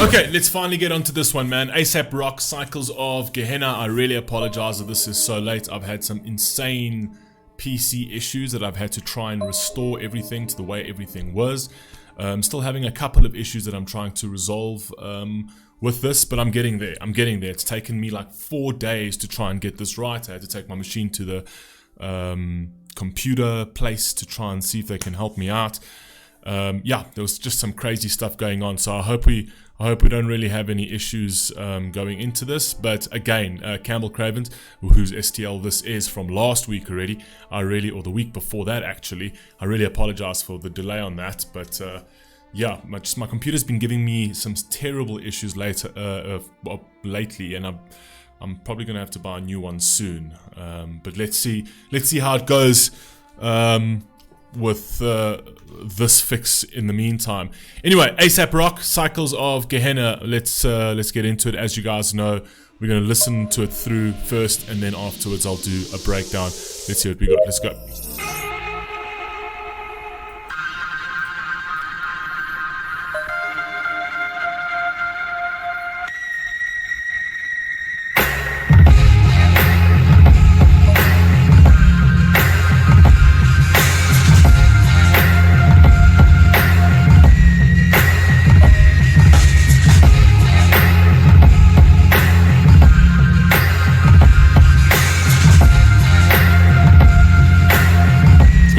Okay, let's finally get onto this one, man. Aesop Rock, Cycles of Gehenna. I really apologize that this is so late. I've had some insane PC issues that I've had to try and restore everything to the way everything was. I'm still having a couple of issues that I'm trying to resolve with this, but I'm getting there. It's taken me like 4 days to try and get this right. I had to take my machine to the computer place to try and see if they can help me out. Yeah, there was just some crazy stuff going on, so I hope we don't really have any issues going into this. But again, Campbell Cravens, whose STL this is from last week already, or the week before that actually, I really apologize for the delay on that. But yeah, my computer's been giving me some terrible issues lately, and I'm probably gonna have to buy a new one soon. But let's see how it goes with this fix in the meantime. Anyway, Aesop Rock, Cycles of Gehenna. Let's get into it. As you guys know, we're gonna listen to it through first, and then afterwards I'll do a breakdown. Let's see what we got. Let's go.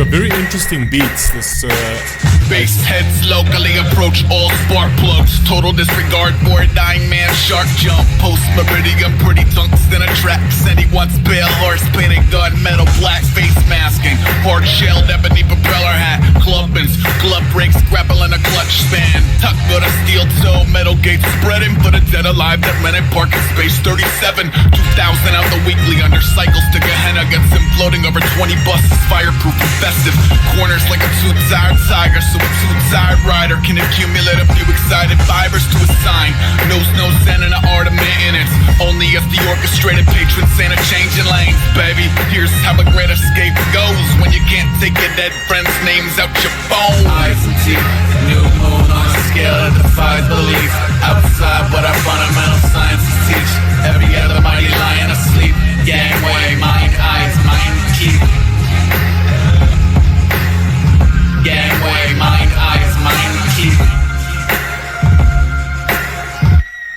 Very interesting beats, this Base heads locally approach all spark plugs. Total disregard for a dying man's shark jump. Post meridian, pretty tungsten attracts. Anyone's pale horse, painted gun, metal black face masking. Hard shelled ebony propeller hat. Clubbins, glove breaks, grappling a clutch span. Tuck got a steel toe, metal gates spreading for the dead alive that rented parking space 37. 2,000 out the weekly under cycles to Gehenna. Gets him floating over 20 buses, fireproof and festive. Corners like a two-tired tiger, so a two-tired rider can accumulate a few excited fibers to a sign. Knows no zen in the art of maintenance. Only if the orchestrated patron saint are changing lanes, baby. Here's how a great escape goes when you can't take your dead friends' names out your phone. Eyes and teeth, new moon on a scale that defies belief. Outside what our fundamental sciences teach. Every other mighty lion asleep. Gangway, mind, eyes, mind, keep. Gangway, mind, eyes, mind, keep.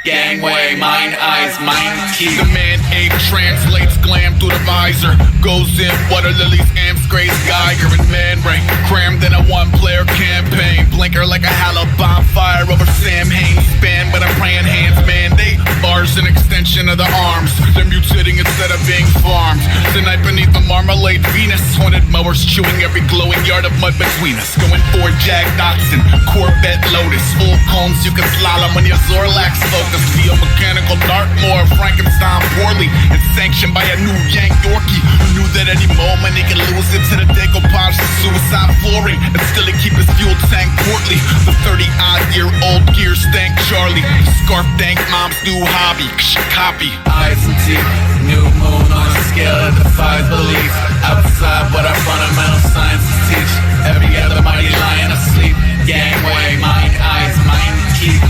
Gangway, mind, eyes, mind, keep. The Man Ape translates glam through the visor. Goes in water lilies, amps, grace, Geiger, and Man Ray. Crammed in a one-player campaign. Blinker like a hollow bonfire over Sam Haines. Span with a praying hands mandate. Bars an extension of the arms. They're mutating instead of being farmed. Tonight beneath the Marmalade Venus. Haunted mowers chewing every glowing yard of mud between us. Going for Jag Dotson, Corvette Lotus. Full cones you can slalom when your Zorlax focus. Geomechanical Dartmoor, Frankenstein poorly. And sanctioned by a new Yank Yorkie who knew that any moment he could lose it to the decoupage of suicide flooring. And still he keep his fuel tank portly. The 30-odd-year-old gear stank Charlie. Scarf dank mom's new hobby. Copy. Eyes and teeth, new moon on a scale that defies belief. Outside what our fundamental sciences teach. Every other mighty lion asleep. Gangway, mind, eyes, mind, keep.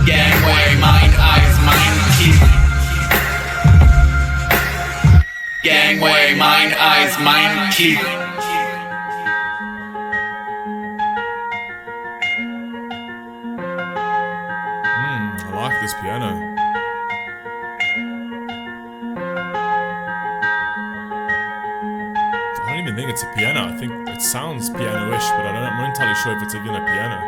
Gangway, mind, eyes, mind, keep. Gangway, mind, eyes, mind, keep. I like this piano. I don't even think it's a piano. I think it sounds piano-ish, but I'm not entirely sure if it's even a piano.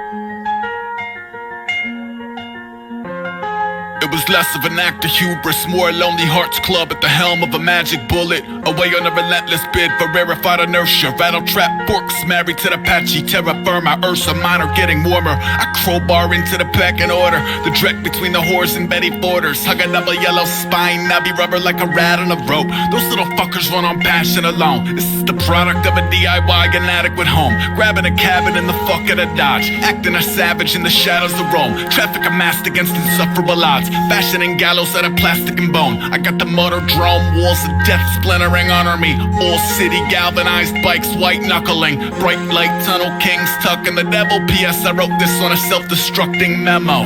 It was less of an act of hubris, more a Lonely Hearts Club at the helm of a magic bullet. Away on a relentless bid for rarefied inertia. Rattle Trap forks married to the patchy terra firma. Ursa Minor getting warmer. I crowbar into the pecking order. The dreck between the whores and Betty Borders. Hug a double yellow spine, knobby rubber like a rat on a rope. Those little fuckers run on passion alone. This is the product of a DIY inadequate home. Grabbing a cabin in the fuck of a Dodge. Acting a savage in the shadows of Rome. Traffic amassed against insufferable odds. Fashioning gallows out of plastic and bone. I got the motor drone, walls of death splintering under me. All city galvanized bikes, white knuckling. Bright light tunnel kings tucking the devil. P.S. I wrote this on a self-destructing memo.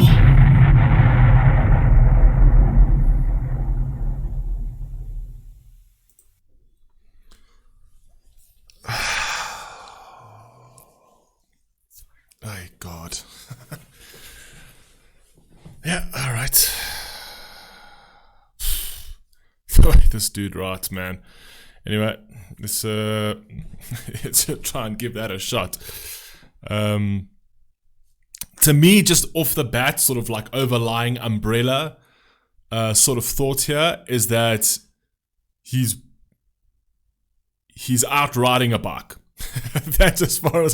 Oh, God. Yeah, alright. The way this dude writes, man. Anyway, let's try and give that a shot. To me, just off the bat, sort of like overlying umbrella sort of thought here is that he's out riding a bike. That's as far as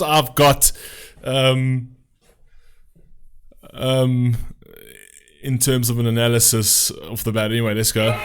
I've got in terms of an analysis off the bat. Anyway, let's go.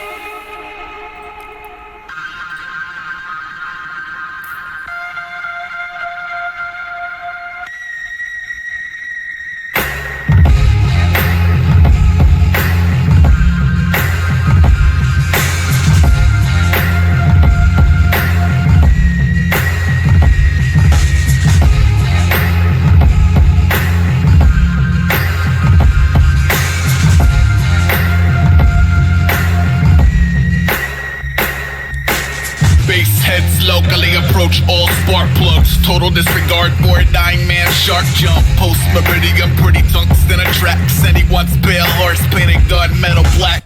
Locally approach all spark plugs. Total disregard for a dying man. Shark jump. Post meridian. Pretty tungsten attracts. Anyone's pale horse painted gunmetal black.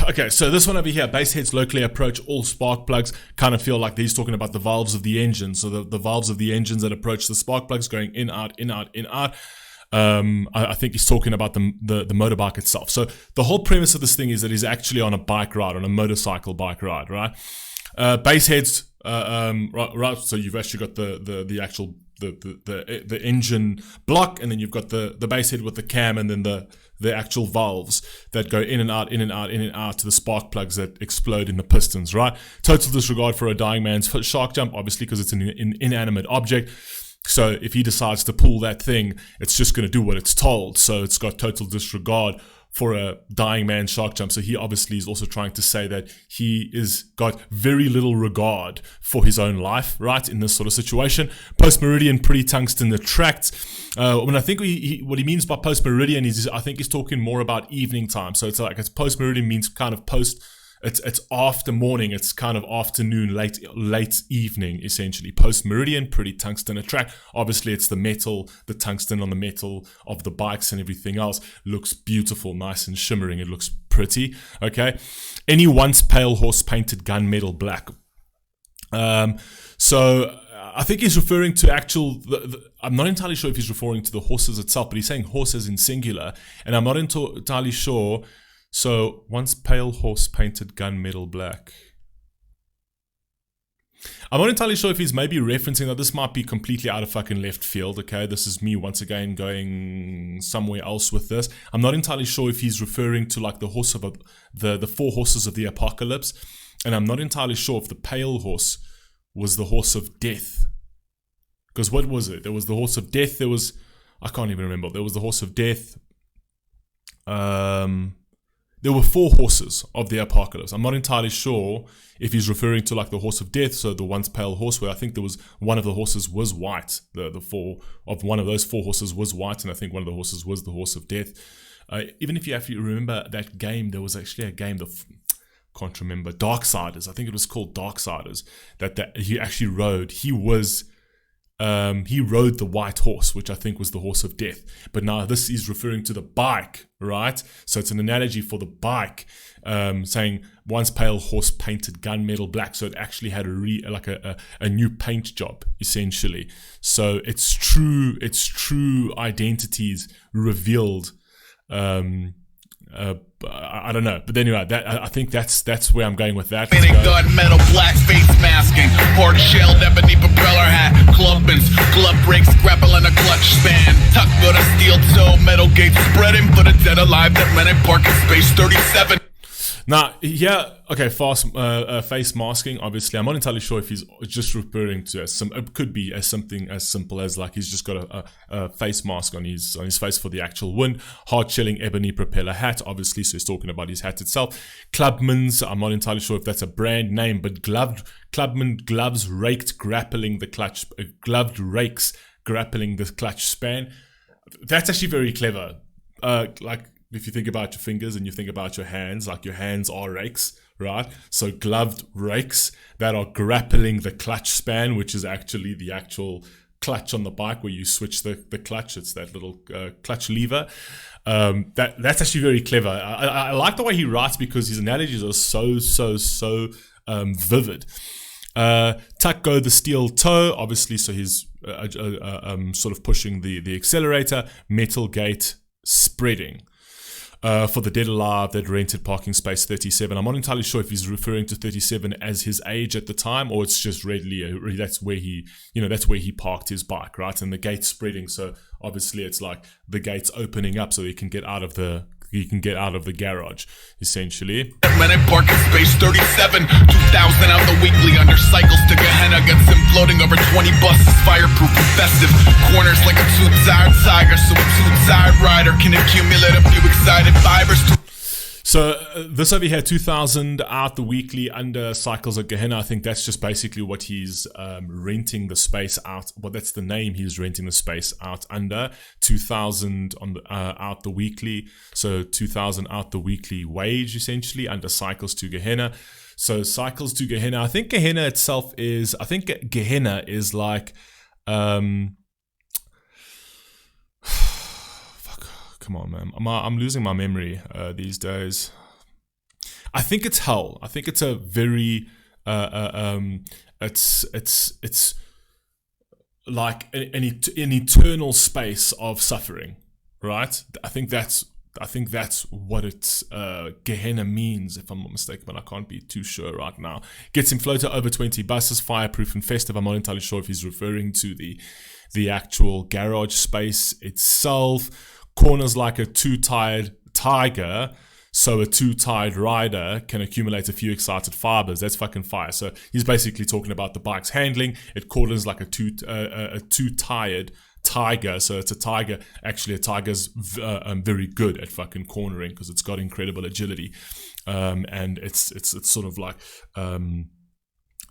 Okay, so this one over here, base heads locally approach all spark plugs. Kind of feel like he's talking about the valves of the engine. So the valves of the engines that approach the spark plugs going in, out, in, out, in, out. I think he's talking about the motorbike itself. So the whole premise of this thing is that he's actually on a bike ride, on a motorcycle bike ride, right? Base heads, right. So you've actually got the actual the engine block, and then you've got the base head with the cam, and then the actual valves that go in and out, in and out, in and out to the spark plugs that explode in the pistons, right? Total disregard for a dying man's shark jump, obviously, because it's an inanimate object. So if he decides to pull that thing, it's just going to do what it's told. So it's got total disregard for a dying man's shark jump. So he obviously is also trying to say that he is got very little regard for his own life, right, in this sort of situation. Post-meridian, pretty tungsten attracts. When I think what he means by post-meridian is, I think he's talking more about evening time. So it's like post-meridian means kind of post. It's after morning, it's kind of afternoon, late evening, essentially. Post-meridian, pretty tungsten attract. Obviously, it's the metal, the tungsten on the metal of the bikes and everything else. Looks beautiful, nice and shimmering. It looks pretty, okay? Any once pale horse painted gunmetal black. So I think he's referring to I'm not entirely sure if he's referring to the horses itself, but he's saying horses in singular, and I'm not entirely sure. So, once pale horse painted gunmetal black. I'm not entirely sure if he's maybe referencing that. This might be completely out of fucking left field, okay? This is me once again going somewhere else with this. I'm not entirely sure if he's referring to like the horse of the four horses of the apocalypse. And I'm not entirely sure if the pale horse was the horse of death. Because what was it? There was the horse of death. I can't even remember. There was the horse of death. There were four horses of the apocalypse. I'm not entirely sure if he's referring to like the horse of death, so the once pale horse, where I think there was one of the horses was white. One of those four horses was white, and I think one of the horses was the horse of death. Even if you remember that game, there was actually a game can't remember, Darksiders. I think it was called Darksiders. That he actually rode. He rode the white horse, which I think was the horse of death. But now this is referring to the bike, right? So it's an analogy for the bike, saying once pale horse painted gunmetal black. So it actually had a new paint job, essentially. So its true identities revealed. I don't know, but anyway, I think that's where I'm going with that. Painted gunmetal black face masking, hard shelled ebony propeller hat, clumpins, glove brakes, grappling a clutch span, tuck with a steel toe, metal gate spreading for the dead alive that rented parking space 37. Now, yeah, okay, face masking, obviously. I'm not entirely sure if he's just referring to it could be as something as simple as like he's just got a face mask on his face for the actual wind. Hard-shelling ebony propeller hat, obviously, so he's talking about his hat itself. Clubman's, I'm not entirely sure if that's a brand name, but Clubman gloves raked grappling the clutch, gloved rakes grappling the clutch span. That's actually very clever. Like, if you think about your fingers and you think about your hands, like your hands are rakes, right? So gloved rakes that are grappling the clutch span, which is actually the actual clutch on the bike where you switch the clutch. It's that little clutch lever. That's actually very clever. I like the way he writes because his analogies are so vivid. Tuck go the steel toe, obviously, so he's sort of pushing the accelerator. Metal gate spreading. For the dead alive that rented parking space 37. I'm not entirely sure if he's referring to 37 as his age at the time, or it's just readily that's where he parked his bike, right? And the gate's spreading, so obviously it's like the gate's opening up so he can get out of the garage, essentially. Man Ape parking space 37, 2,000 out the weekly under cycles to Gehenna, gets him floating over 20 buses, fireproof and festive. Corners like a two-tired tiger, so a two-tired rider can accumulate a few excited fibers. So this over here, 2,000 out the weekly under cycles at Gehenna. I think that's just basically what he's renting the space out. Well, that's the name he's renting the space out under. 2,000 on the out the weekly. So 2,000 out the weekly wage, essentially, under cycles to Gehenna. So cycles to Gehenna. I think Gehenna itself is. I think Gehenna is like. Come on, man. I'm losing my memory these days. I think it's hell. I think it's a very it's like an eternal space of suffering, right? I think that's what it's Gehenna means, if I'm not mistaken, but I can't be too sure right now. Gets him floated over 20 buses, fireproof and festive. I'm not entirely sure if he's referring to the actual garage space itself. Corners like a two-tired tiger, so a two-tired rider can accumulate a few excited fibers. That's fucking fire. So he's basically talking about the bike's handling. It corners like a two-tired tiger. So it's a tiger. Actually, a tiger's very good at fucking cornering because it's got incredible agility, and it's sort of like.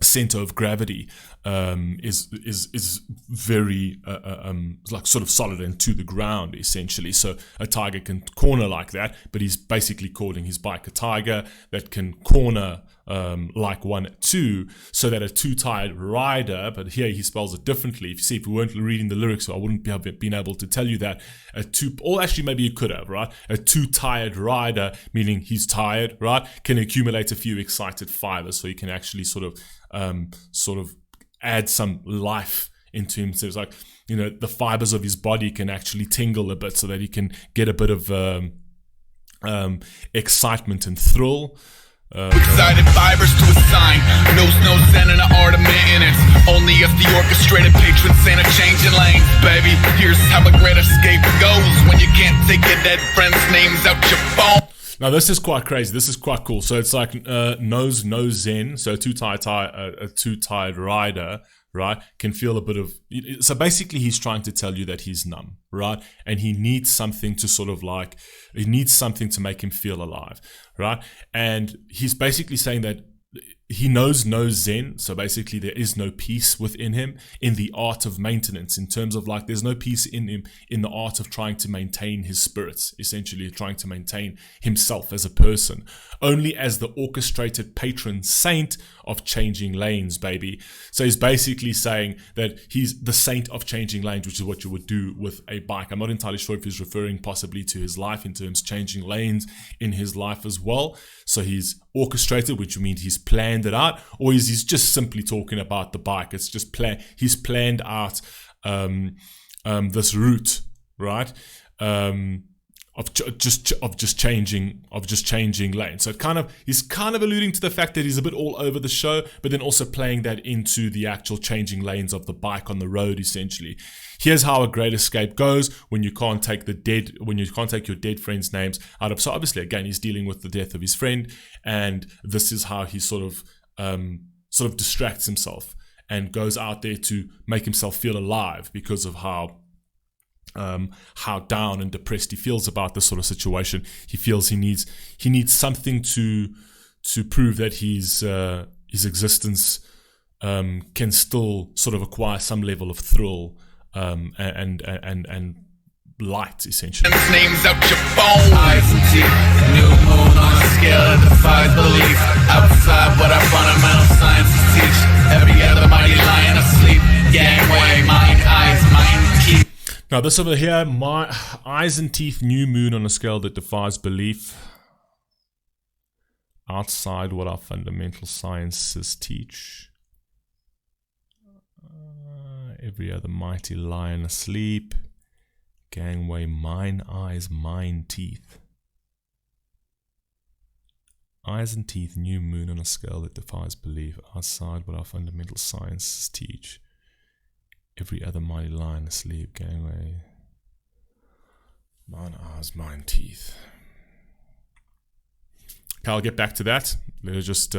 Center of gravity is very like sort of solid and to the ground, essentially. So a tiger can corner like that, but he's basically calling his bike a tiger that can corner like one too, so that a two-tired rider, but here he spells it differently. If you see, if we weren't reading the lyrics, I wouldn't have been able to tell you that. Or actually maybe you could have, right? A two-tired rider, meaning he's tired, right, can accumulate a few excited fibers, so he can actually sort of add some life into him. So it's like, the fibers of his body can actually tingle a bit so that he can get a bit of excitement and thrill. Excited fibers to a sign. Knows no zen in the art of maintenance. Only if the orchestrated patron saint of changing lanes, baby. Here's how a great escape goes when you can't take your dead friends' names out your phone. Now this is quite crazy. This is quite cool. So it's like knows no zen. So a two-tired rider, right, can feel a bit of. So basically, he's trying to tell you that he's numb, right, and he needs something to sort of like. He needs something to make him feel alive, right, and he's basically saying that. He knows no zen, so basically there is no peace within him in the art of maintenance, in terms of like there's no peace in him in the art of trying to maintain his spirits, essentially trying to maintain himself as a person, only as the orchestrated patron saint of changing lanes, baby. So he's basically saying that he's the saint of changing lanes, which is what you would do with a bike. I'm not entirely sure if he's referring possibly to his life in terms of changing lanes in his life as well. So he's orchestrated, which means he's planned it out, or is he's just simply talking about the bike? It's just he's planned out this route, right? just changing lanes. So he's kind of alluding to the fact that he's a bit all over the show, but then also playing that into the actual changing lanes of the bike on the road. Essentially, here's how a great escape goes when you can't take your dead friends' names out of. So obviously, again, he's dealing with the death of his friend, and this is how he sort of distracts himself and goes out there to make himself feel alive because of how down and depressed he feels about this sort of situation. He feels he needs something to prove that his existence can still sort of acquire some level of thrill and light, essentially. His name's out your phone. Eyes and teeth, new moon on a scale that defies belief. Outside what our fundamental sciences teach. Every other mighty lion asleep. Gangway, mind, eyes, mind, teeth. Now this over here, my eyes and teeth, new moon on a scale that defies belief. Outside what our fundamental sciences teach. Every other mighty lion asleep. Gangway, mine, eyes, mine, teeth. Eyes and teeth, new moon on a scale that defies belief. Outside what our fundamental sciences teach. Every other mighty lion asleep. Gangway, mine, eyes, mine, teeth. Okay, I'll get back to that. Let it just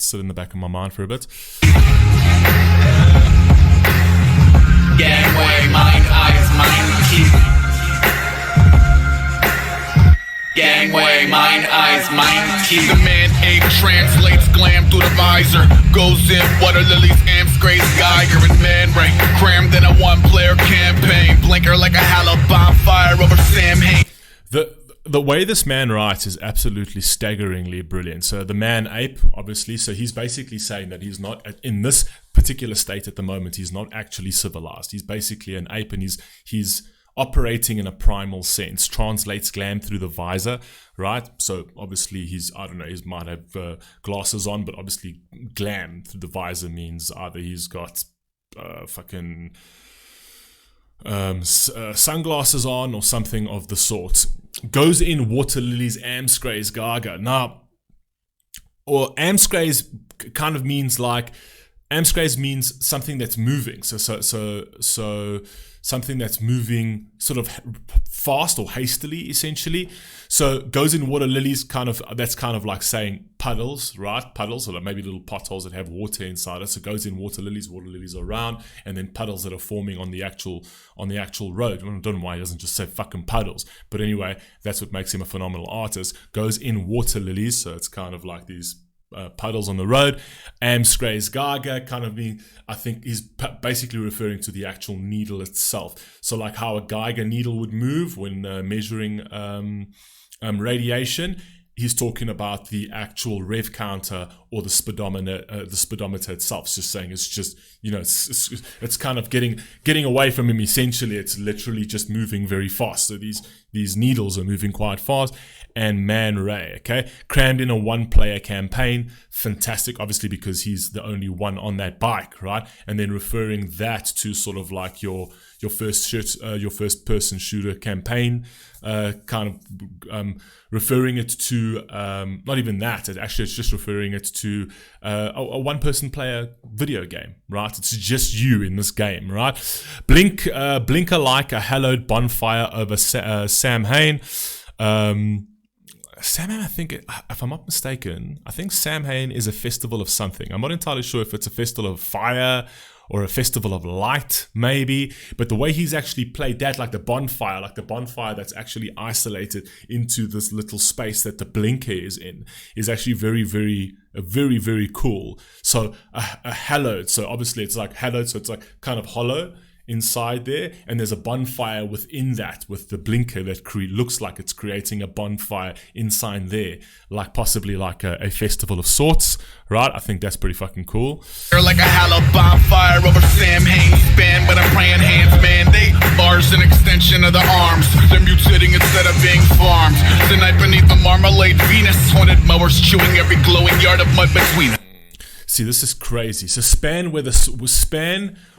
sit in the back of my mind for a bit. Gangway, mind, eyes, mind, teeth. Gangway, mind, eyes, mind, teeth. The Man Ape translates glam through the visor. Goes in water lilies, amps, grace, Geiger, and Man Ray. Crammed in a one-player campaign. Blinker like a hallowed bonfire over Sam Hain. The way this man writes is absolutely staggeringly brilliant. So the Man Ape, obviously, so he's basically saying that he's not, in this particular state at the moment, he's not actually civilized. He's basically an ape, and he's operating in a primal sense. Translates glam through the visor, right? So obviously he might have glasses on, but obviously glam through the visor means either he's got sunglasses on or something of the sort. Goes in water lilies, amscrays, gaga. Now, or amscrays kind of means amscrays means something that's moving. So something that's moving sort of fast or hastily, essentially. So goes in water lilies, that's kind of like saying puddles, right? Puddles, or maybe little potholes that have water inside it. So goes in water lilies are around, and then puddles that are forming on the actual road. I don't know why he doesn't just say fucking puddles. But anyway, that's what makes him a phenomenal artist. Goes in water lilies, so it's kind of like these puddles on the road. Amscrays gaga kind of mean, I think he's basically referring to the actual needle itself. So like how a Geiger needle would move when measuring radiation, he's talking about the actual rev counter or the speedometer itself. It's just saying it's just, it's kind of getting away from him. Essentially, it's literally just moving very fast. So these needles are moving quite fast. And Man Ray, okay, crammed in a one-player campaign, fantastic, obviously because he's the only one on that bike, right? And then referring that to sort of like your first person shooter campaign, referring it to not even that. It's just referring it to a one-person player video game, right? It's just you in this game, right? Blinker like a hallowed bonfire over Sam Hain. Sam Hain, I think, if I'm not mistaken, I think Sam Hain is a festival of something. I'm not entirely sure if it's a festival of fire or a festival of light, maybe. But the way he's actually played that, like the bonfire that's actually isolated into this little space that the blinker is in, is actually very, very cool. So a hallowed, so obviously it's like hallowed, so it's like kind of hollow inside there, and there's a bonfire within that with the blinker that looks like it's creating a bonfire inside there, like possibly like a festival of sorts, right? I think that's pretty fucking cool. They're like a hallowed bonfire over Sam Hain's span, but I'm praying hands, man. They bars an extension of the arms. They're mutating instead of being farmed. Tonight beneath the Marmalade Venus, haunted mowers chewing every glowing yard of mud between them. See, this is crazy. So span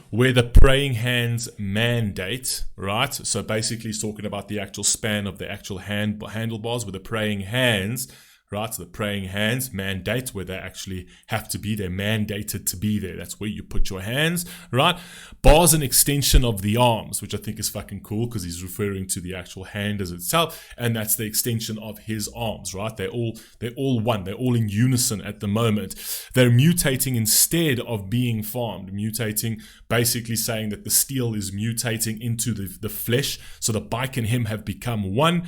where the praying hands mandate, right? So basically he's talking about the actual span of the actual handlebars, where the praying hands, right? So the praying hands mandate, where they actually have to be there, mandated to be there. That's where you put your hands, right? Bar's an extension of the arms, which I think is fucking cool because he's referring to the actual hand as itself, and that's the extension of his arms, right? They're all one. They're all in unison at the moment. They're mutating instead of being farmed. Mutating, basically saying that the steel is mutating into the flesh. So the bike and him have become one,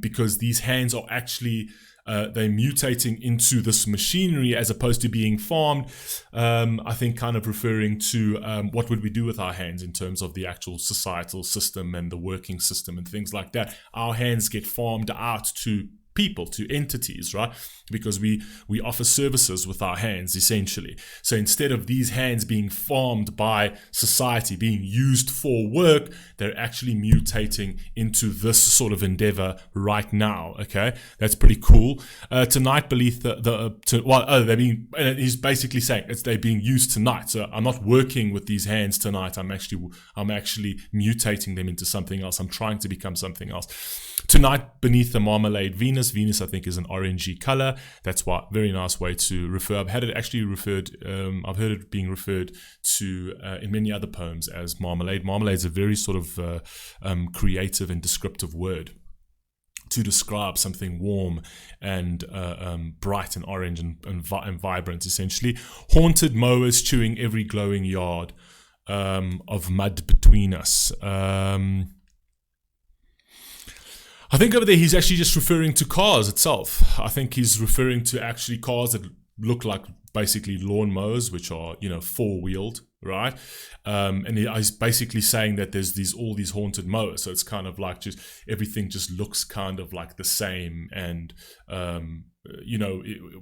because these hands are actually they're mutating into this machinery as opposed to being farmed. I think kind of referring to what would we do with our hands in terms of the actual societal system and the working system and things like that. Our hands get farmed out to people, to entities, right? Because we offer services with our hands, essentially. So instead of these hands being farmed by society, being used for work, they're actually mutating into this sort of endeavor right now. Okay, that's pretty cool. Tonight, beneath they're being, and he's basically saying they're being used tonight. So I'm not working with these hands tonight. I'm actually mutating them into something else. I'm trying to become something else. Tonight, beneath the Marmalade Venus. Venus, I think, is an orangey color. That's why, very nice way to refer. I've had it actually referred. I've heard it being referred to in many other poems as marmalade. Marmalade is a very sort of creative and descriptive word to describe something warm and bright and orange and vibrant, essentially. Haunted mowers chewing every glowing yard of mud between us. I think over there he's actually just referring to cars itself. I think he's referring to actually cars that look like basically lawn mowers, which are, four-wheeled, right? And he's basically saying that there's all these haunted mowers. So it's kind of like just everything just looks kind of like the same. And,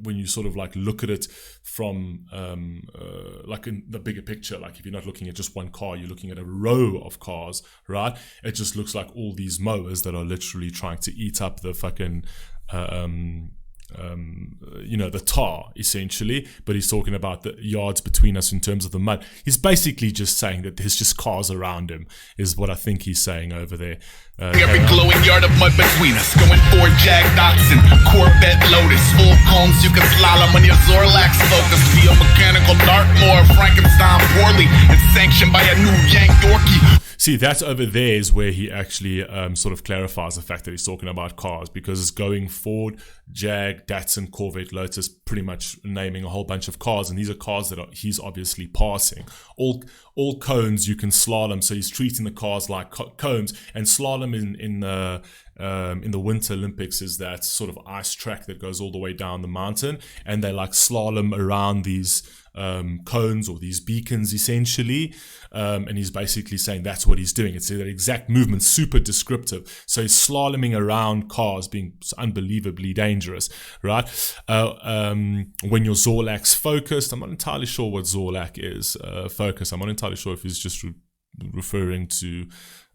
when you sort of like look at it from like in the bigger picture, like if you're not looking at just one car, you're looking at a row of cars, right? It just looks like all these mowers that are literally trying to eat up the fucking the tar, essentially. But he's talking about the yards between us in terms of the mud. He's basically just saying that there's just cars around him, is what I think he's saying over there. Every glowing yard of mud between us, going for Jag Dotson, Corvette Lotus, full cones, you can slalom on your Zorlax focus, be a mechanical Dartmoor, Frankenstein poorly, and sanctioned by a new Yank Yorkie. See, that's over there is where he actually sort of clarifies the fact that he's talking about cars, because it's going Ford, Jag, Datsun, Corvette, Lotus, pretty much naming a whole bunch of cars, and these are cars that he's obviously passing. All cones you can slalom, so he's treating the cars like cones. And slalom in the Winter Olympics is that sort of ice track that goes all the way down the mountain, and they like slalom around these cones or these beacons, essentially. And he's basically saying that's what he's doing. It's that exact movement, super descriptive. So he's slaloming around cars, being unbelievably dangerous, right? When your Zorlak's focused, I'm not entirely sure what Zorlak is. Focus. I'm not entirely sure if he's just referring to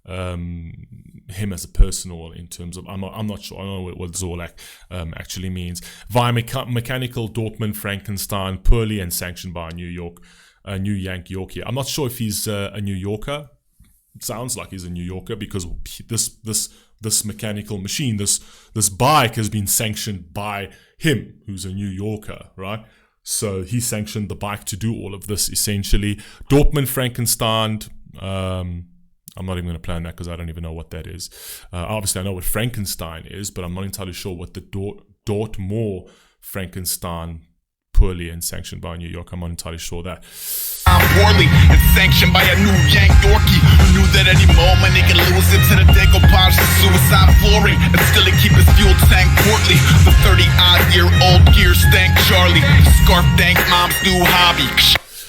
him as a person, or in terms of, I'm not sure. I don't know what Zorlak actually means. Via mechanical Dortmund, Frankenstein, poorly and sanctioned by New Yank Yorkie. I'm not sure if he's a New Yorker. It sounds like he's a New Yorker, because this mechanical machine, this bike has been sanctioned by him, who's a New Yorker, right? So he sanctioned the bike to do all of this, essentially. Dortmund, Frankenstein. I'm not even going to play on that because I don't even know what that is. Obviously, I know what Frankenstein is, but I'm not entirely sure what the Dortmund Frankenstein, poorly and sanctioned by New York. I'm not entirely sure that. I'm poorly and sanctioned by a new Yank Yorkie who knew that any moment he could lose it to the decoupage, the suicide flooring, and still he keep his fuel tank portly. The 30-odd-year-old gear stank Charlie, scarf dank mom's new hobby.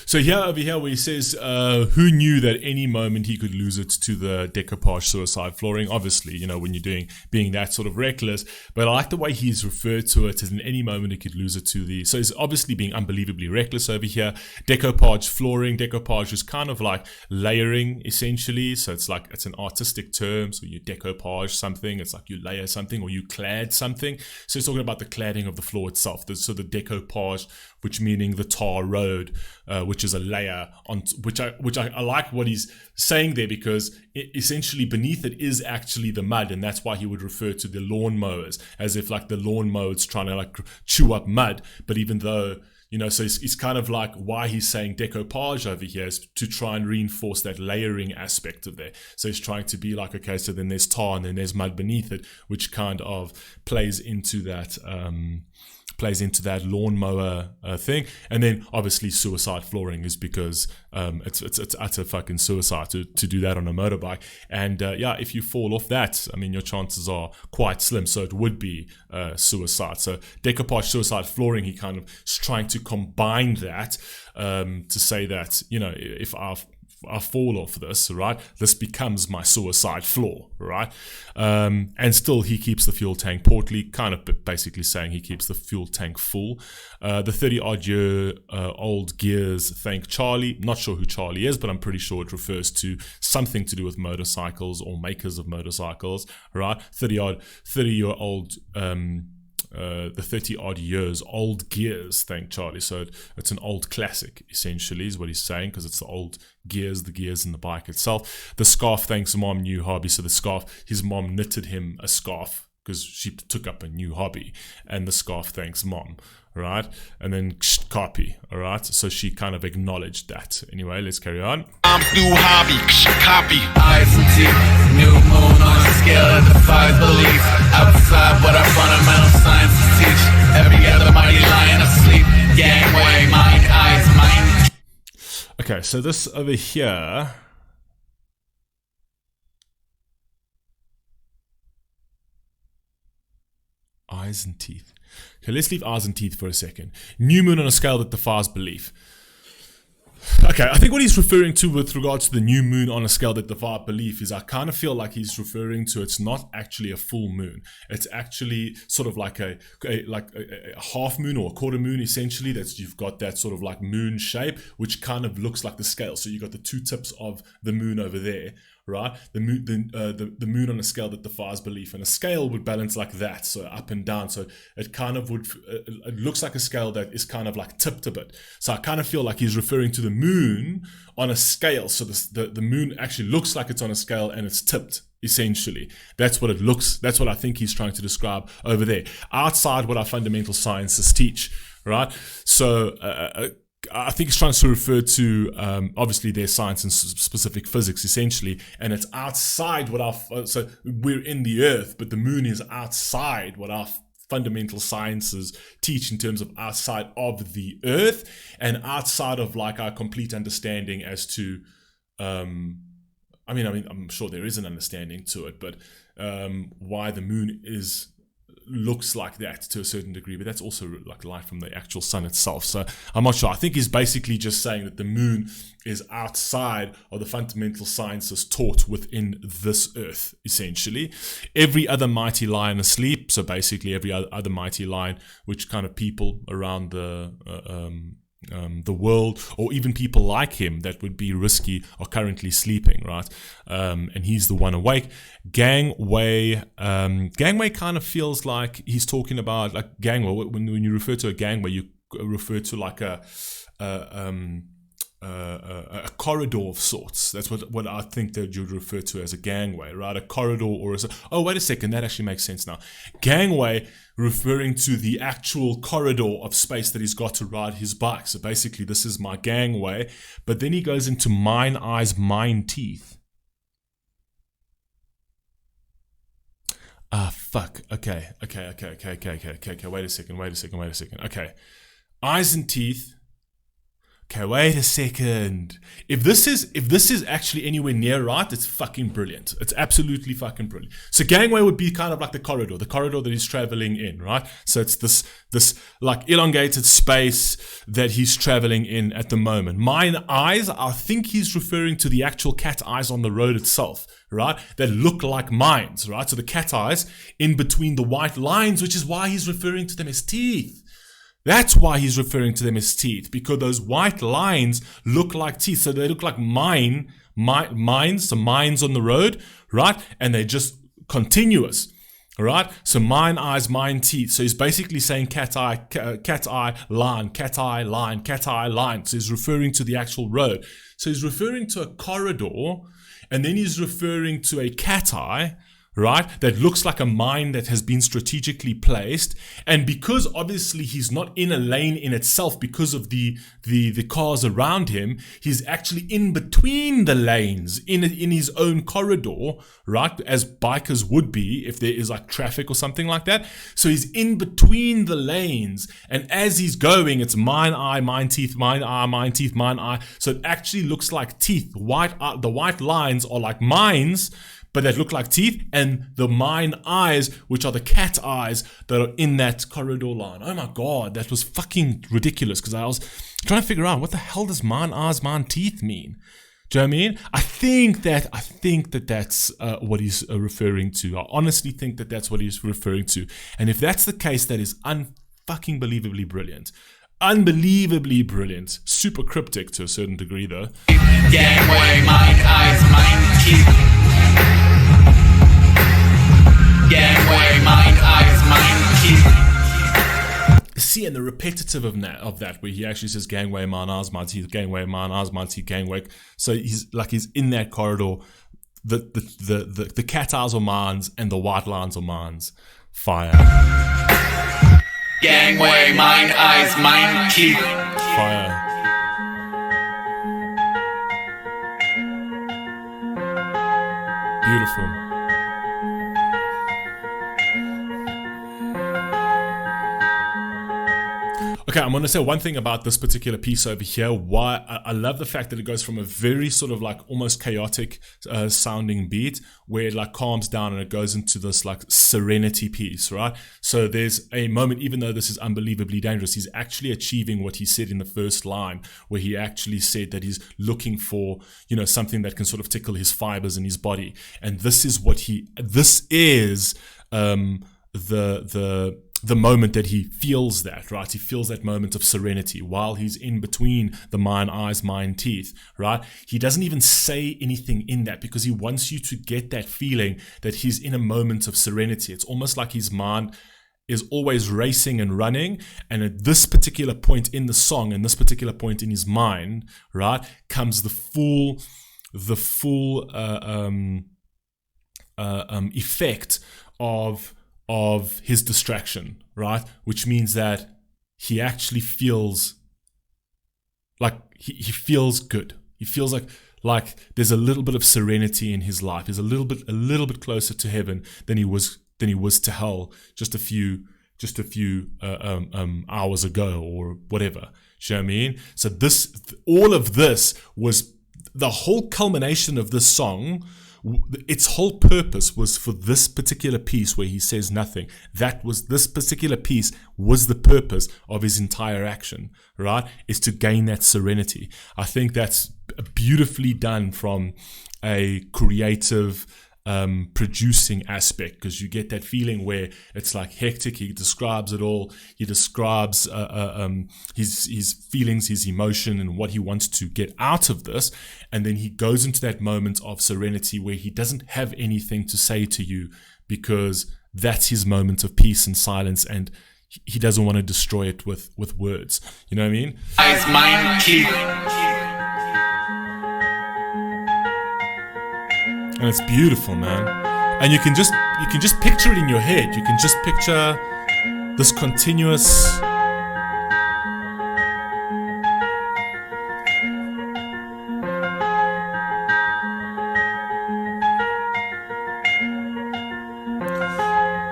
So here, over here, where he says, who knew that any moment he could lose it to the decoupage suicide flooring? Obviously, when you're being that sort of reckless. But I like the way he's referred to it as in any moment he could lose it to the. So he's obviously being unbelievably reckless over here. Decoupage flooring. Decoupage is kind of like layering, essentially. So it's an artistic term. So you decoupage something. It's like you layer something or you clad something. So he's talking about the cladding of the floor itself. So the decoupage which meaning the tar road, which is a layer on which I like what he's saying there, because essentially beneath it is actually the mud, and that's why he would refer to the lawnmowers as if like the lawnmower's trying to like chew up mud. But even though, so it's kind of like why he's saying decoupage over here is to try and reinforce that layering aspect of there. So he's trying to be like, okay, so then there's tar and then there's mud beneath it, which kind of plays into that lawnmower thing. And then obviously suicide flooring is because it's utter fucking suicide to do that on a motorbike. And if you fall off that, I mean, your chances are quite slim. So it would be suicide. So decoupage, suicide flooring, he kind of is trying to combine that to say that, if I fall off this, right, this becomes my suicide floor, right? And still he keeps the fuel tank portly, kind of basically saying he keeps the fuel tank full. The 30-odd year old gears thank Charlie. Not sure who Charlie is, but I'm pretty sure it refers to something to do with motorcycles or makers of motorcycles, right? 30-year-old the 30-odd years old gears thank Charlie. So it's an old classic, essentially, is what he's saying, because it's the old gears, the gears in the bike itself. The scarf thanks mom, new hobby. So the scarf, his mom knitted him a scarf because she took up a new hobby, and the scarf thanks mom, right? And then copy, all right? So she kind of acknowledged that. Anyway, let's carry on. Mom's new hobby, copy. Eyes and teeth, new moon on a scale that defies belief. Outside what our fundamental sciences teach. Every other mighty lion asleep. Gangway, mind, eyes, mind. Okay, so this over here. Eyes and teeth. Okay, let's leave eyes and teeth for a second. New moon on a scale that defies belief. Okay, I think what he's referring to with regards to the new moon on a scale that defies belief is I kind of feel like he's referring to it's not actually a full moon. It's actually sort of like a half moon or a quarter moon, essentially. That's, you've got that sort of like moon shape, which kind of looks like the scale. So you've got the two tips of the moon over there, right? The moon on a scale that defies belief, and a scale would balance like that, so up and down. So it kind of would, it looks like a scale that is kind of like tipped a bit. So I kind of feel like he's referring to the moon on a scale. So the moon actually looks like it's on a scale and it's tipped. Essentially, that's what it looks. That's what I think he's trying to describe over there. Outside what our fundamental sciences teach, right? So I think he's trying to refer to obviously their science and specific physics, essentially, and it's outside what our so we're in the Earth, but the moon is outside what our fundamental sciences teach in terms of outside of the Earth and outside of like our complete understanding as to I mean, I'm sure there is an understanding to it, but why the moon looks like that to a certain degree, but that's also like light from the actual sun itself. So I'm not sure. I think he's basically just saying that the moon is outside of the fundamental sciences taught within this Earth, essentially. Every other mighty lion asleep. So basically every other mighty lion, which kind of people around the world, or even people like him that would be risky, are currently sleeping, right? And he's the one awake. Gangway kind of feels like he's talking about like gangway. When you refer to a gangway, you refer to like a corridor of sorts. That's what I think that you'd refer to as a gangway, right? A corridor, or oh, wait a second, that actually makes sense now. Gangway referring to the actual corridor of space that he's got to ride his bike. So basically, this is my gangway. But then he goes into mine eyes, mine teeth. Fuck. Okay. Wait a second. Okay. Eyes and teeth. Okay, wait a second. If this is actually anywhere near right, it's fucking brilliant. It's absolutely fucking brilliant. So gangway would be kind of like the corridor that he's traveling in, right? So it's this like elongated space that he's traveling in at the moment. Mine eyes, I think he's referring to the actual cat eyes on the road itself, right? That look like mines, right? So the cat eyes in between the white lines, which is why he's referring to them as teeth. That's why he's referring to them as teeth, because those white lines look like teeth. So they look like mines, so mines on the road, right? And they're just continuous. Right? So mine eyes, mine teeth. So he's basically saying cat eye, line, cat eye, line, cat eye, line. So he's referring to the actual road. So he's referring to a corridor, and then he's referring to a cat eye, right? That looks like a mine that has been strategically placed. And because obviously he's not in a lane in itself because of the cars around him, he's actually in between the lanes in his own corridor, right? As bikers would be if there is like traffic or something like that. So he's in between the lanes. And as he's going, it's mine eye, mine teeth, mine eye, mine teeth, mine eye. So it actually looks like teeth. The white lines are like mines, but that look like teeth, and the mine eyes, which are the cat eyes that are in that corridor line. Oh my God, that was fucking ridiculous, because I was trying to figure out what the hell does mine eyes, mine teeth mean? Do you know what I mean? I think that that's what he's referring to. I honestly think that that's what he's referring to. And if that's the case, that is unfucking believably brilliant. Unbelievably brilliant. Super cryptic to a certain degree, though. Gangway, mine eyes, mine teeth. Gangway, mine eyes, mine teeth. See, and the repetitive of that, where he actually says gangway, mine eyes, mine teeth, gangway, mine eyes, mine teeth, gangway. So he's in that corridor. The cat eyes are mines and the white lines are mines. Fire. Gangway, mine eyes, mine teeth. Fire. Beautiful. Okay, I'm going to say one thing about this particular piece over here. Why I love the fact that it goes from a very sort of like almost chaotic sounding beat, where it like calms down and it goes into this like serenity piece, right? So there's a moment, even though this is unbelievably dangerous, he's actually achieving what he said in the first line, where he actually said that he's looking for, you know, something that can sort of tickle his fibers in his body. And this is the moment that he feels that, right? He feels that moment of serenity while he's in between the mine eyes, mine teeth, right? He doesn't even say anything in that because he wants you to get that feeling that he's in a moment of serenity. It's almost like his mind is always racing and running. And at this particular point in the song, and this particular point in his mind, right, comes the full effect of his distraction, right? Which means that he actually feels like he feels good. He feels like there's a little bit of serenity in his life. He's a little bit closer to heaven than he was to hell just a few hours ago or whatever. You know what I mean? So all of this was the whole culmination of this song. Its whole purpose was for this particular piece where he says nothing. This particular piece was the purpose of his entire action, right? Is to gain that serenity. I think that's beautifully done from a creative producing aspect, because you get that feeling where it's like hectic. He describes it all. He describes his feelings, his emotion, and what he wants to get out of this. And then he goes into that moment of serenity where he doesn't have anything to say to you, because that's his moment of peace and silence, and he doesn't want to destroy it with words. You know what I mean? Eyes, mine, teeth. And it's beautiful, man. And you can just picture it in your head. You can just picture this continuous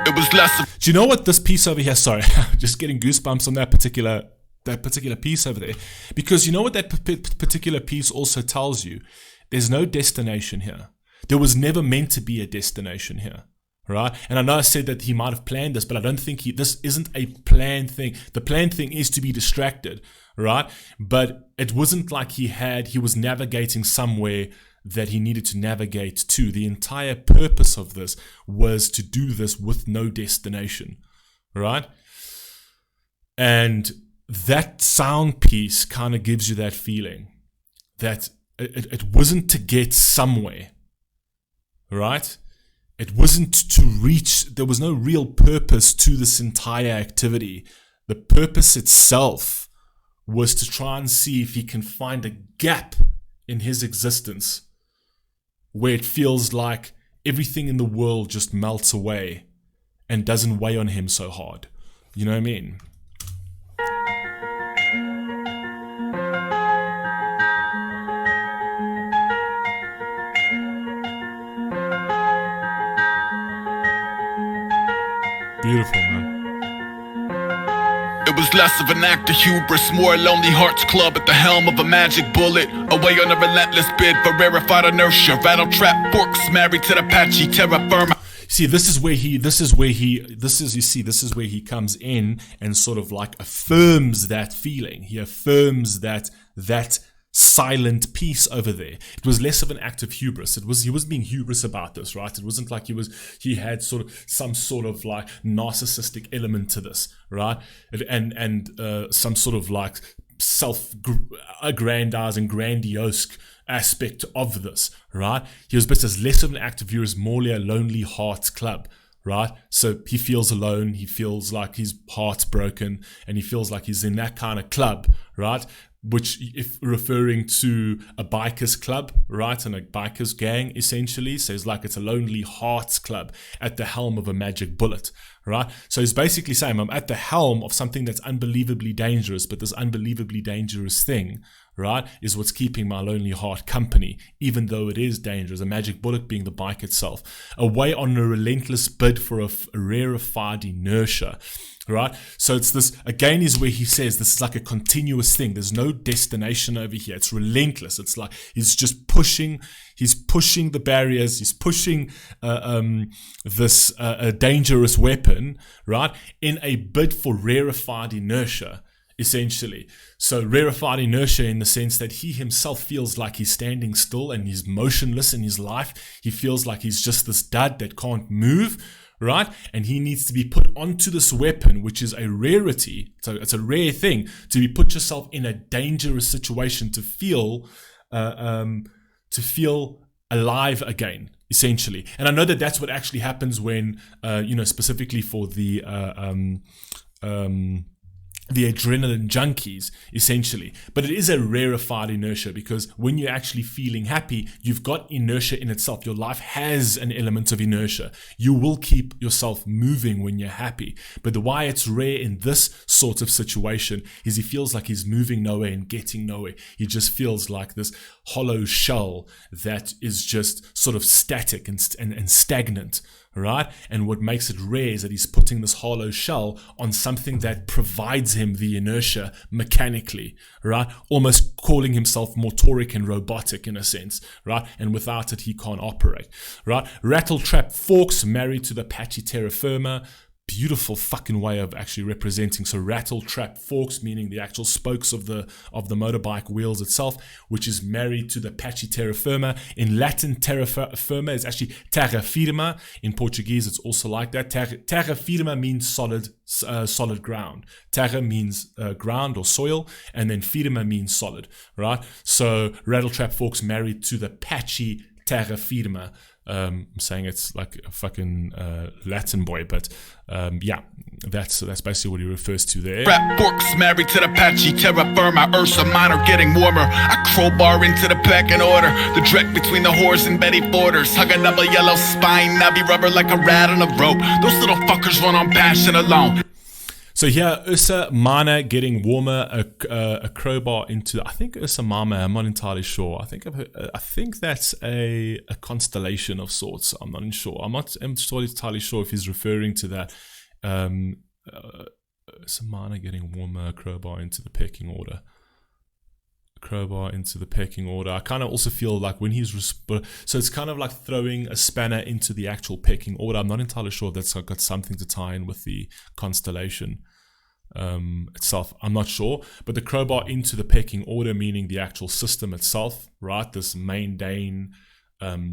It was less. Do you know what this piece over here? Sorry, just getting goosebumps on that particular piece over there, because you know what that particular piece also tells you? There's no destination here. There was never meant to be a destination here, right? And I know I said that he might have planned this, but I don't think this isn't a planned thing. The planned thing is to be distracted, right? But it wasn't like he was navigating somewhere that he needed to navigate to. The entire purpose of this was to do this with no destination, right? And that sound piece kind of gives you that feeling that it wasn't to get somewhere, right? It wasn't to reach, there was no real purpose to this entire activity. The purpose itself was to try and see if he can find a gap in his existence where it feels like everything in the world just melts away and doesn't weigh on him so hard. You know what I mean? Beautiful, man. It was less of an act of hubris, more a Lonely Hearts Club at the helm of a magic bullet. Away on a relentless bid for rarefied inertia. Rattle Trap forks married to the patchy terra firma. See, this is where he comes in and sort of like affirms that feeling. He affirms that silent peace over there. It was less of an act of hubris. He was being hubris about this, right? It wasn't like he had sort of some sort of like narcissistic element to this, right? And some sort of like self-aggrandizing, grandiose aspect of this, right? He was but as less of an act of hubris, more a Lonely Hearts Club, right? So he feels alone, he feels like his heart's broken, and he feels like he's in that kind of club, right? Which, if referring to a biker's club, right, and a biker's gang, essentially, so it's like it's a Lonely Hearts Club at the helm of a magic bullet, right? So he's basically saying, I'm at the helm of something that's unbelievably dangerous, but this unbelievably dangerous thing, right, is what's keeping my lonely heart company, even though it is dangerous. A magic bullet being the bike itself, away on a relentless bid for a rarefied inertia. Right, so it's this again is where he says this is like a continuous thing. There's no destination over here. It's relentless. It's like he's just pushing. He's pushing the barriers. He's pushing this dangerous weapon, right, in a bid for rarefied inertia, essentially. So rarefied inertia in the sense that he himself feels like he's standing still and he's motionless in his life. He feels like he's just this dud that can't move. Right, and he needs to be put onto this weapon, which is a rarity. So it's a rare thing to be put yourself in a dangerous situation to feel alive again, essentially. And I know that that's what actually happens when, specifically for the adrenaline junkies, essentially. But it is a rarefied inertia because when you're actually feeling happy, you've got inertia in itself. Your life has an element of inertia. You will keep yourself moving when you're happy. But the why it's rare in this sort of situation is he feels like he's moving nowhere and getting nowhere. He just feels like this hollow shell that is just sort of static and stagnant. Right? And what makes it rare is that he's putting this hollow shell on something that provides him the inertia mechanically, right? Almost calling himself motoric and robotic in a sense, right? And without it, he can't operate, right? Rattle Trap forks married to the patchy terra firma. Beautiful fucking way of actually representing. So Rattle Trap forks, meaning the actual spokes of the motorbike wheels itself, which is married to the patchy terra firma. In Latin, terra firma is actually terra firma. In Portuguese, it's also like that. Terra firma means solid ground. Terra means ground or soil, and then firma means solid, right? So Rattle Trap forks married to the patchy terra firma. I'm saying it's like a fucking Latin boy, but yeah, that's basically what he refers to there. Rap forks married to the patchy terra firma. Ursa Minor getting warmer. I crowbar into the pecking order. The dreck between the horse and Betty Borders. Hug a double yellow spine, knobby rubber like a rat on a rope. Those little fuckers run on passion alone. So here, Ursa Minor getting warmer, a crowbar into, I think Ursa Minor, I'm not entirely sure. I think that's a constellation of sorts. I'm not sure. I'm not entirely sure if he's referring to that. Ursa Minor getting warmer, crowbar into the pecking order. Crowbar into the pecking order. I kind of also feel like when he's so it's kind of like throwing a spanner into the actual pecking order. I'm not entirely sure if that's got something to tie in with the constellation itself. I'm not sure, but the crowbar into the pecking order, meaning the actual system itself, right? This mundane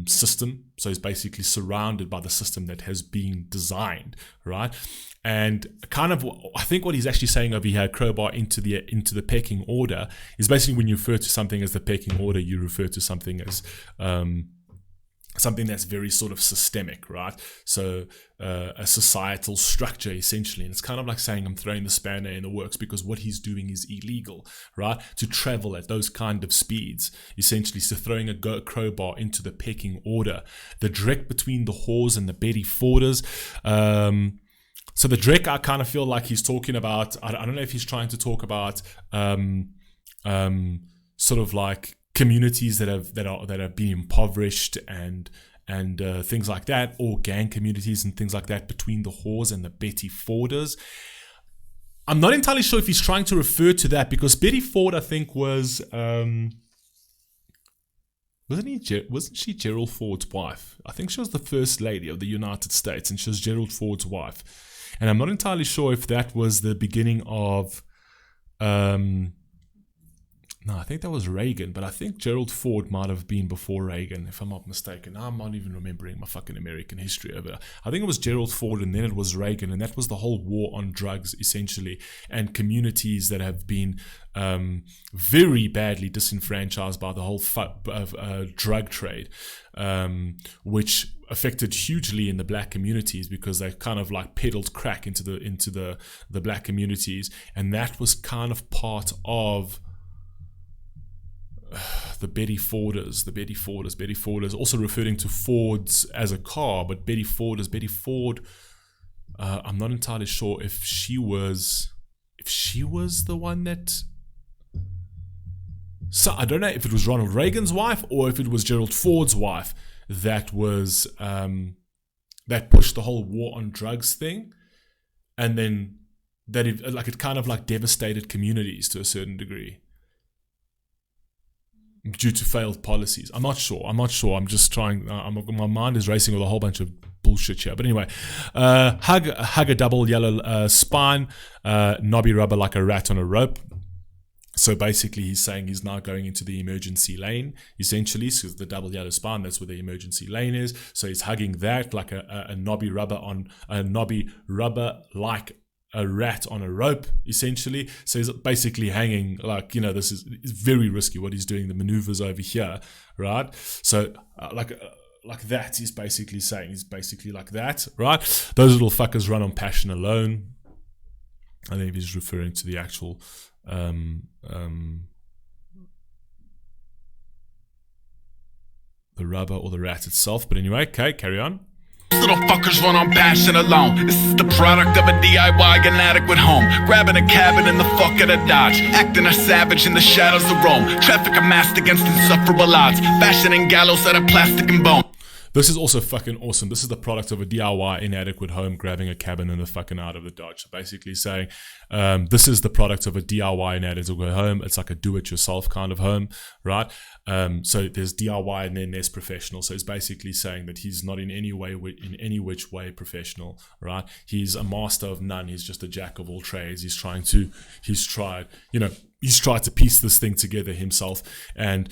system. So he's basically surrounded by the system that has been designed, right? And kind of, I think what he's actually saying over here, crowbar into the pecking order, is basically when you refer to something as the pecking order, you refer to something as something that's very sort of systemic, right? So a societal structure, essentially. And it's kind of like saying I'm throwing the spanner in the works because what he's doing is illegal, right? To travel at those kind of speeds, essentially. So throwing a crowbar into the pecking order. The Drek between the whores and the Betty Forders. So the Drek, I kind of feel like he's talking about, I don't know if he's trying to talk about sort of like communities that have been impoverished and things like that, or gang communities and things like that between the whores and the Betty Forders. I'm not entirely sure if he's trying to refer to that, because Betty Ford, I think, was wasn't she Gerald Ford's wife? I think she was the first lady of the United States, and she was Gerald Ford's wife. And I'm not entirely sure if that was the beginning of no, I think that was Reagan, but I think Gerald Ford might have been before Reagan, if I'm not mistaken. I'm not even remembering my fucking American history over. I think it was Gerald Ford, and then it was Reagan, and that was the whole war on drugs, essentially, and communities that have been very badly disenfranchised by the whole drug trade, which affected hugely in the black communities, because they kind of like peddled crack into the black communities, and that was kind of part of the Betty Forders, also referring to Fords as a car, but Betty Ford, I'm not entirely sure if she was the one that, so I don't know if it was Ronald Reagan's wife or if it was Gerald Ford's wife that was that pushed the whole war on drugs thing, and then that it kind of like devastated communities to a certain degree due to failed policies. I'm not sure. I'm just trying. My mind is racing with a whole bunch of bullshit here. But anyway, hug a double yellow spine, knobby rubber like a rat on a rope. So basically, he's saying he's now going into the emergency lane, essentially, because the double yellow spine, that's where the emergency lane is. So he's hugging that like a knobby rubber like a rat on a rope, essentially. So he's basically hanging like, this is very risky what he's doing, the maneuvers over here, right? So like that, he's basically saying, he's basically like that, right? Those little fuckers run on passion alone. I think he's referring to the actual the rubber or the rat itself. But anyway, okay, carry on. Little fuckers run on passion alone. This is the product of a DIY inadequate home. Grabbing a cabin in the fuck of the Dodge. Acting a savage in the shadows of Rome. Traffic amassed against insufferable odds. Fashioning gallows out of plastic and bone. This is also fucking awesome. This is the product of a DIY inadequate home, grabbing a cabin in the fucking out of the Dodge. So basically saying, this is the product of a DIY inadequate home. It's like a do-it-yourself kind of home, right? So there's DIY and then there's professional. So it's basically saying that he's not in any which way professional, right? He's a master of none. He's just a jack of all trades. He's tried to piece this thing together himself. And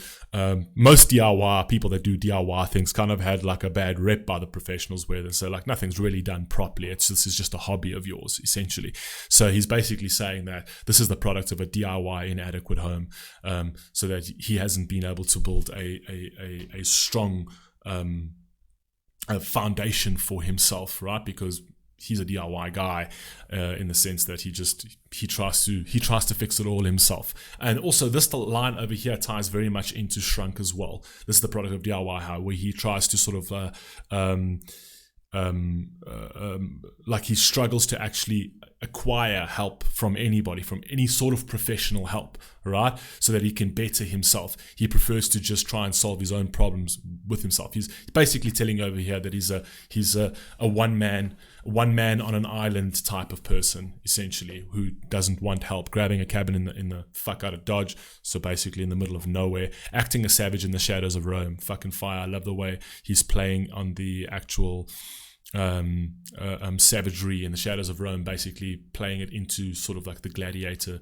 most DIY people that do DIY things kind of had like a bad rep by the professionals, where they say like nothing's really done properly. This is just a hobby of yours, essentially. So he's basically saying that this is the product of a DIY inadequate home, so that he hasn't been able to build a strong foundation for himself, right? Because he's a DIY guy in the sense that he tries to fix it all himself. And also this line over here ties very much into Shrunk as well. This is the product of DIY, where he tries to sort of like he struggles to actually acquire help from anybody, from any sort of professional help, right? So that he can better himself. He prefers to just try and solve his own problems with himself. He's basically telling over here that he's a one man on an island type of person, essentially, who doesn't want help, grabbing a cabin in the fuck out of Dodge, so basically in the middle of nowhere, acting a savage in the shadows of Rome. Fucking fire. I love the way he's playing on the actual savagery in the shadows of Rome, basically playing it into sort of like the gladiator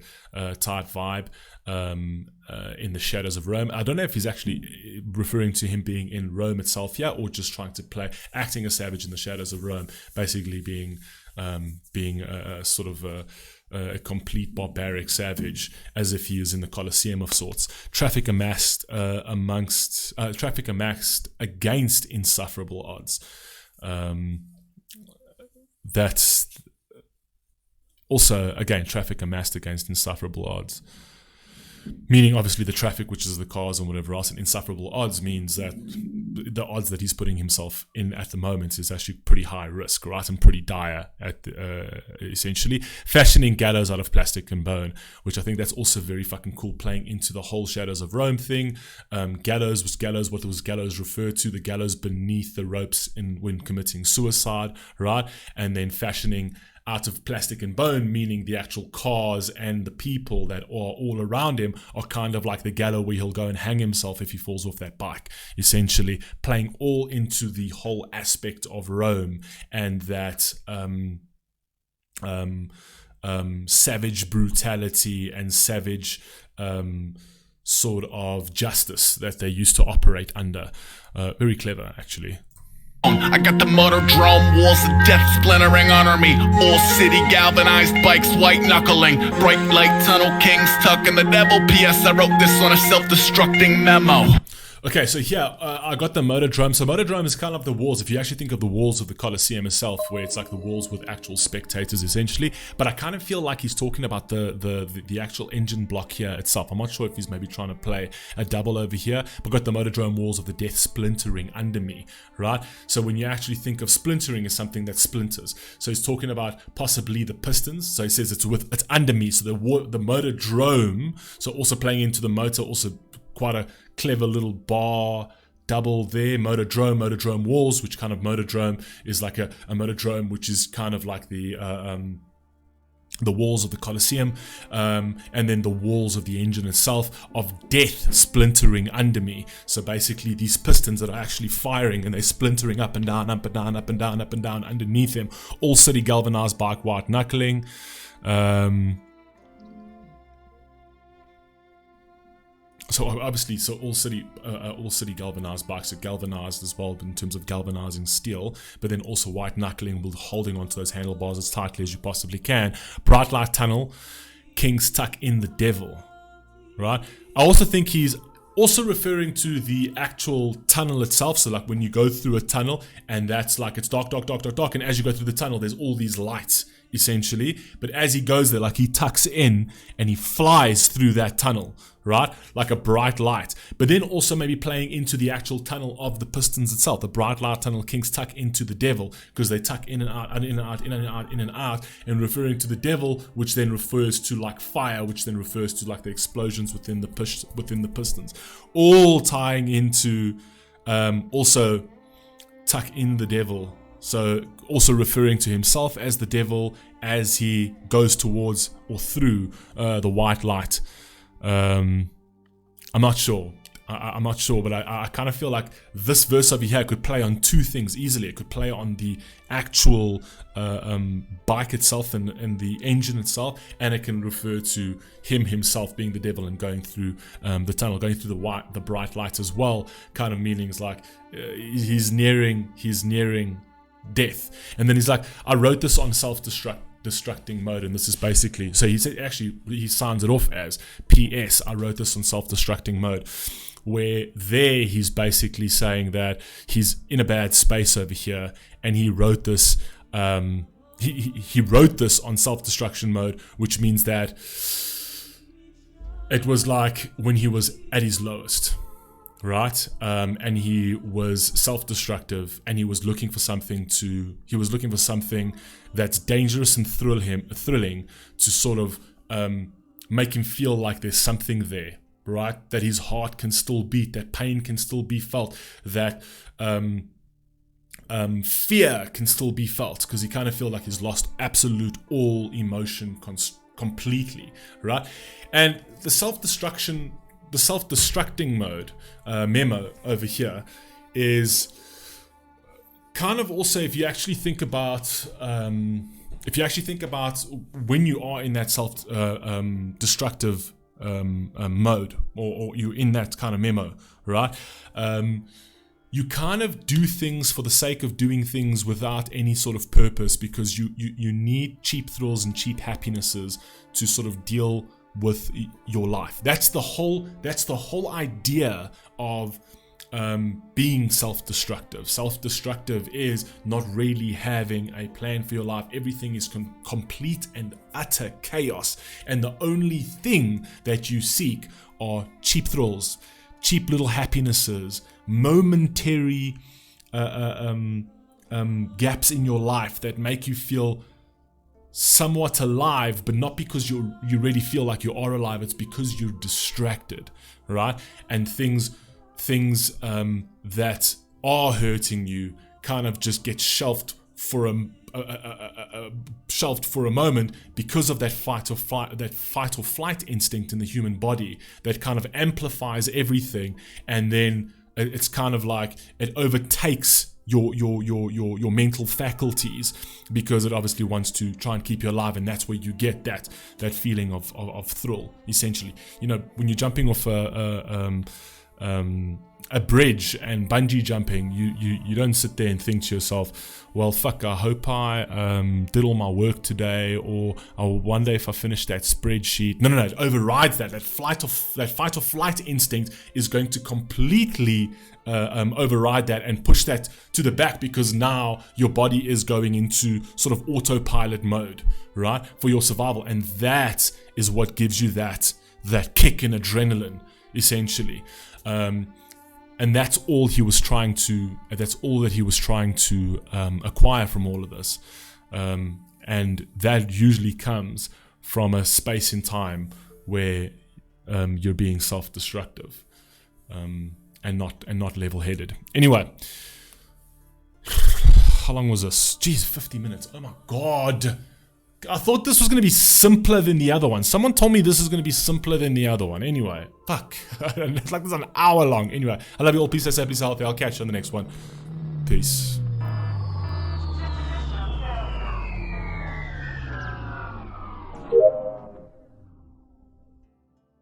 type vibe in the shadows of Rome. I don't know if he's actually referring to him being in Rome itself here, or just trying to acting a savage in the shadows of Rome, basically being a sort of a complete barbaric savage, as if he is in the Colosseum of sorts. Traffic amassed against insufferable odds. That's also, again, traffic amassed against insufferable odds. Meaning, obviously, the traffic, which is the cars and whatever else, and insufferable odds means that the odds that he's putting himself in at the moment is actually pretty high risk, right? And pretty dire, essentially. Fashioning gallows out of plastic and bone, which I think that's also very fucking cool, playing into the whole Shadows of Rome thing. Gallows, what was gallows referred to? The gallows beneath the ropes when committing suicide, right? And then fashioning out of plastic and bone, meaning the actual cars and the people that are all around him are kind of like the gallows where he'll go and hang himself if he falls off that bike, essentially playing all into the whole aspect of Rome and that savage brutality and savage sort of justice that they used to operate under. Very clever, actually. I got the motor drone, walls of death splintering under me. All city galvanized bikes, white knuckling. Bright light tunnel kings tucking the devil. P.S. I wrote this on a self-destructing memo. Okay, so here, I got the Motordrome. So Motordrome is kind of the walls, if you actually think of the walls of the Colosseum itself, where it's like the walls with actual spectators, essentially. But I kind of feel like he's talking about the actual engine block here itself. I'm not sure if he's maybe trying to play a double over here, but got the Motordrome walls of the death splintering under me, right? So when you actually think of splintering as something that splinters. So he's talking about possibly the pistons. So he says it's under me. So the Motordrome, so also playing into the motor, also quite a clever little bar double there. Motordrome walls, which kind of Motordrome is like a Motordrome, which is kind of like the walls of the Colosseum, and then the walls of the engine itself of death splintering under me. So basically these pistons that are actually firing and they're splintering up and down, up and down, up and down, up and down underneath them. All city galvanized bike, white knuckling. So obviously, all city galvanized bikes are galvanized as well in terms of galvanizing steel, but then also white knuckling, holding onto those handlebars as tightly as you possibly can. Bright light tunnel, kings tuck in the devil, right? I also think he's also referring to the actual tunnel itself. So like when you go through a tunnel and that's like it's dark, and as you go through the tunnel, there's all these lights, essentially. But as he goes there, like he tucks in and he flies through that tunnel, right? Like a bright light. But then also maybe playing into the actual tunnel of the pistons itself. The bright light tunnel kings tuck into the devil because they tuck in and out, in and out, in and out, in and out, and referring to the devil, which then refers to like fire, which then refers to like the explosions within the pistons. All tying into also tuck in the devil. So also referring to himself as the devil as he goes towards or through the white light. I'm not sure. I'm not sure, but I kind of feel like this verse over here could play on two things easily. It could play on the actual bike itself and the engine itself, and it can refer to himself being the devil and going through the tunnel, going through the bright light as well. Kind of meanings like he's nearing death. And then he's like, I wrote this on self-destructing mode, and this is basically, so he said, actually he signs it off as PS, I wrote this on self-destructing mode, where there he's basically saying that he's in a bad space over here, and he wrote this he wrote this on self-destruction mode, which means that it was like when he was at his lowest, right? And he was self-destructive, and he was looking for something that's dangerous and thrilling to sort of make him feel like there's something there, right? That his heart can still beat, that pain can still be felt, that fear can still be felt, because he kind of feel like he's lost absolute all emotion completely, right? And the self-destructing mode memo over here is kind of also, if you actually think about when you are in that self-destructive mode, or you're in that kind of memo, right? you kind of do things for the sake of doing things without any sort of purpose, because you need cheap thrills and cheap happinesses to sort of deal with your life. That's the whole idea of being self-destructive. Self-destructive is not really having a plan for your life. Everything is complete and utter chaos, and the only thing that you seek are cheap thrills, cheap little happinesses, momentary gaps in your life that make you feel somewhat alive, but not because you really feel like you are alive. It's because you're distracted, right? And things that are hurting you kind of just get shelved for a moment because of that fight or flight instinct in the human body that kind of amplifies everything, and then it's kind of like it overtakes your mental faculties, because it obviously wants to try and keep you alive, and that's where you get that feeling of thrill, essentially. You know, when you're jumping off a bridge and bungee jumping, you don't sit there and think to yourself, well, fuck, I hope I did all my work today, or one day if I finish that spreadsheet. No, it overrides that fight or flight instinct is going to completely override that and push that to the back, because now your body is going into sort of autopilot mode, right, for your survival, and that is what gives you that kick in adrenaline, essentially. And that's all he was trying to. That's all that he was trying to acquire from all of this, and that usually comes from a space in time where you're being self-destructive, and not level-headed. Anyway, how long was this? Jeez, 50 minutes. Oh my god. I thought this was going to be simpler than the other one. Someone told me this is going to be simpler than the other one. Anyway, fuck. It's like this is an hour long. Anyway, I love you all. Peace, stay safe, peace, healthy. I'll catch you on the next one. Peace.